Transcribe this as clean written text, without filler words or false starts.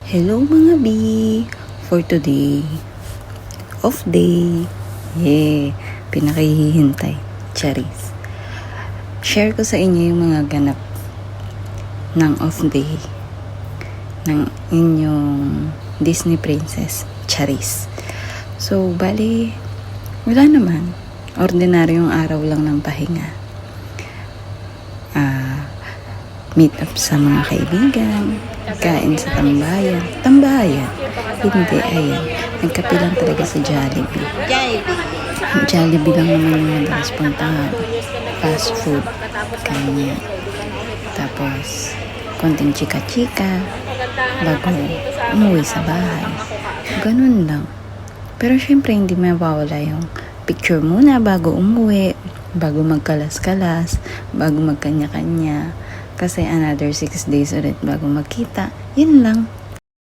Hello mga B! For today, off day. Pinakahihintay. Charis. Share ko sa inyo yung mga ganap ng off day ng inyong Disney princess, Charis. So, bali, wala naman. Ordinaryong araw lang ng pahinga. Meet up sa mga kaibigan, kain sa tambayan. Tambayan? Hindi, ayan. Nagkape lang talaga sa Jollibee. Jollibee lang naman yung madalas puntahan. Fast food. Kanya. Tapos, konting chika-chika bago umuwi sa bahay. Ganun lang. Pero syempre, hindi mawawala yung picture muna bago umuwi, bago magkalas-kalas, bago magkanya-kanya. Kasi another 6 days ulit bago magkita. Yun lang.